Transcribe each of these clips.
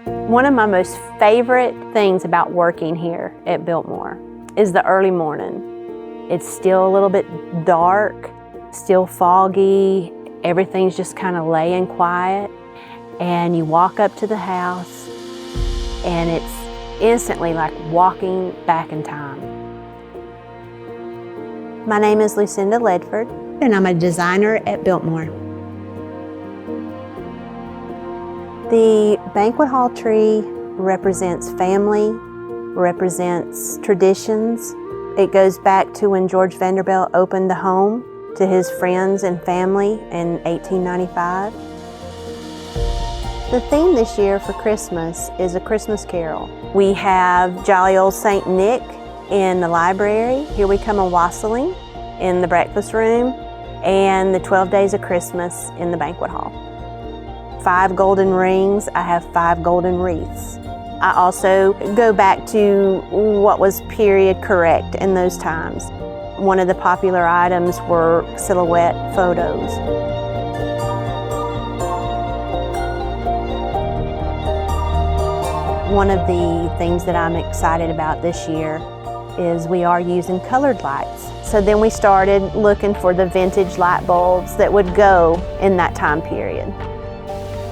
One of my most favorite things about working here at Biltmore is the early morning. It's still a little bit dark, still foggy, everything's just kind of laying quiet, and you walk up to the house and it's instantly like walking back in time. My name is Lucinda Ledford, and I'm a designer at Biltmore. The banquet hall tree represents family, represents traditions. It goes back to when George Vanderbilt opened the home to his friends and family in 1895. The theme this year for Christmas is A Christmas Carol. We have Jolly Old Saint Nick in the library, Here We Come a-Wassailing in the breakfast room, and the 12 Days of Christmas in the banquet hall. 5 golden rings, I have 5 golden wreaths. I also go back to what was period correct in those times. One of the popular items were silhouette photos. One of the things that I'm excited about this year is we are using colored lights. So then we started looking for the vintage light bulbs that would go in that time period.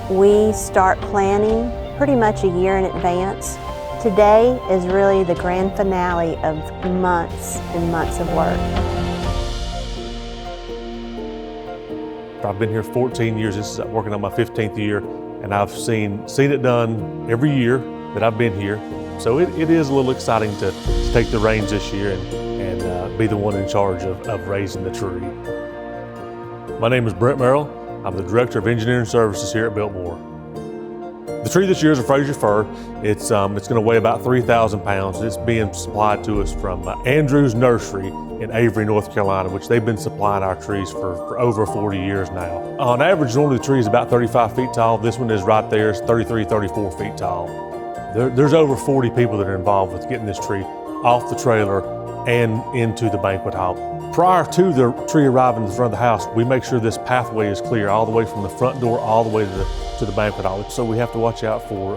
We start planning pretty much a year in advance. Today is really the grand finale of months and months of work. I've been here 14 years, this is working on my 15th year, and I've seen it done every year that I've been here. So it is a little exciting to take the reins this year and be the one in charge of raising the tree. My name is Brent Merrill. I'm the Director of Engineering Services here at Biltmore. The tree this year is a Fraser fir. It's going to weigh about 3,000 pounds. It's being supplied to us from Andrews Nursery in Avery, North Carolina, which they've been supplying our trees for over 40 years now. On average, normally the tree is about 35 feet tall. This one is right there, it's 33, 34 feet tall. There's over 40 people that are involved with getting this tree off the trailer and into the banquet hall. Prior to the tree arriving in the front of the house, we make sure this pathway is clear all the way from the front door all the way to the banquet hall. So we have to watch out for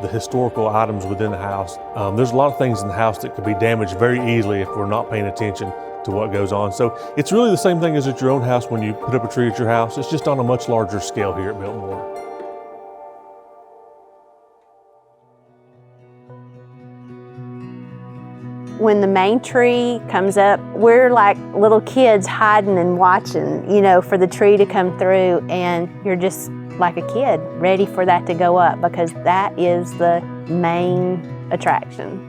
the historical items within the house. There's a lot of things in the house that could be damaged very easily if we're not paying attention to what goes on. So it's really the same thing as at your own house when you put up a tree at your house. It's just on a much larger scale here at Biltmore. When the main tree comes up, we're like little kids hiding and watching, for the tree to come through, and you're just like a kid ready for that to go up because that is the main attraction.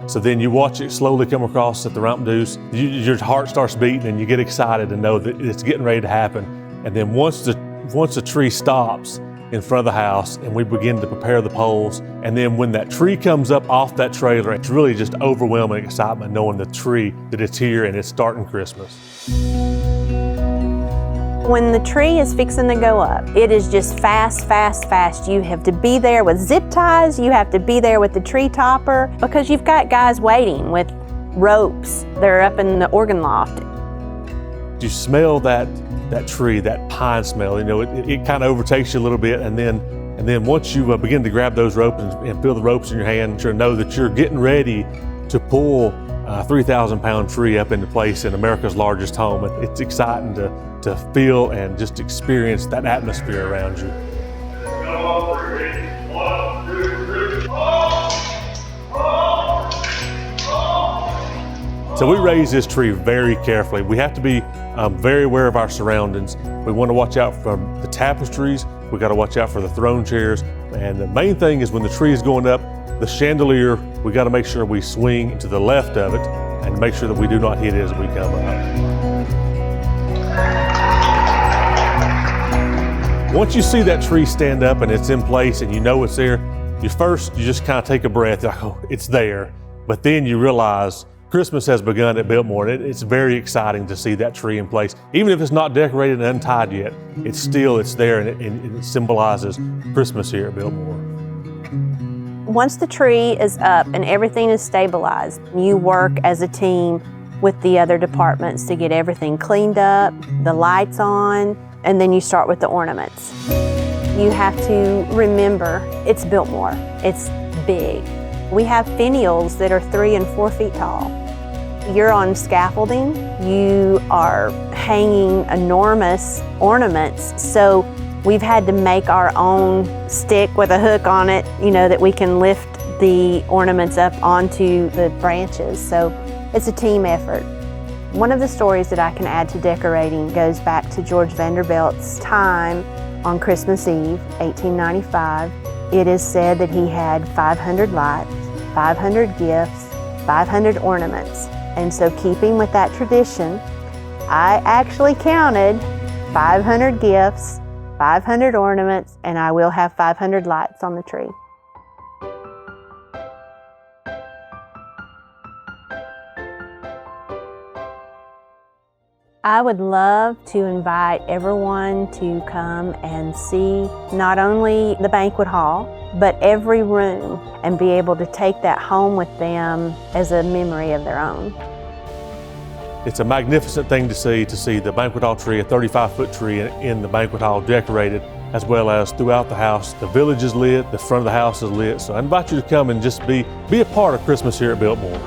So then you watch it slowly come across at the ramp deuce, your heart starts beating and you get excited to know that it's getting ready to happen. And then once the tree stops in front of the house and we begin to prepare the poles, and then when that tree comes up off that trailer, it's really just overwhelming excitement knowing the tree, that it's here and it's starting Christmas. When the tree is fixing to go up, it is just fast, fast, fast. You have to be there with zip ties, you have to be there with the tree topper, because you've got guys waiting with ropes. They're up in the organ loft. You smell that tree, that pine smell, it kind of overtakes you a little bit, and then once you begin to grab those ropes and feel the ropes in your hand, you know that you're getting ready to pull a 3,000-pound tree up into place in America's largest home. It's exciting to feel and just experience that atmosphere around you. So we raise this tree very carefully. We have to be very aware of our surroundings. We want to watch out for the tapestries. We got to watch out for the throne chairs. And the main thing is when the tree is going up, the chandelier, we got to make sure we swing to the left of it and make sure that we do not hit it as we come up. Once you see that tree stand up and it's in place and you know it's there, you just kind of take a breath, like, oh, it's there. But then you realize Christmas has begun at Biltmore, and it's very exciting to see that tree in place. Even if it's not decorated and untied yet, it's there and it symbolizes Christmas here at Biltmore. Once the tree is up and everything is stabilized, you work as a team with the other departments to get everything cleaned up, the lights on, and then you start with the ornaments. you have to remember it's Biltmore. It's big. We have finials that are 3 and 4 feet tall. You're on scaffolding. You are hanging enormous ornaments. So we've had to make our own stick with a hook on it, that we can lift the ornaments up onto the branches. So it's a team effort. One of the stories that I can add to decorating goes back to George Vanderbilt's time on Christmas Eve, 1895. It is said that he had 500 lights, 500 gifts, 500 ornaments. And so keeping with that tradition, I actually counted 500 gifts, 500 ornaments, and I will have 500 lights on the tree. I would love to invite everyone to come and see not only the banquet hall, but every room, and be able to take that home with them as a memory of their own. It's a magnificent thing to see the banquet hall tree, a 35-foot tree in the banquet hall decorated, as well as throughout the house. The village is lit, the front of the house is lit. So I invite you to come and just be a part of Christmas here at Biltmore.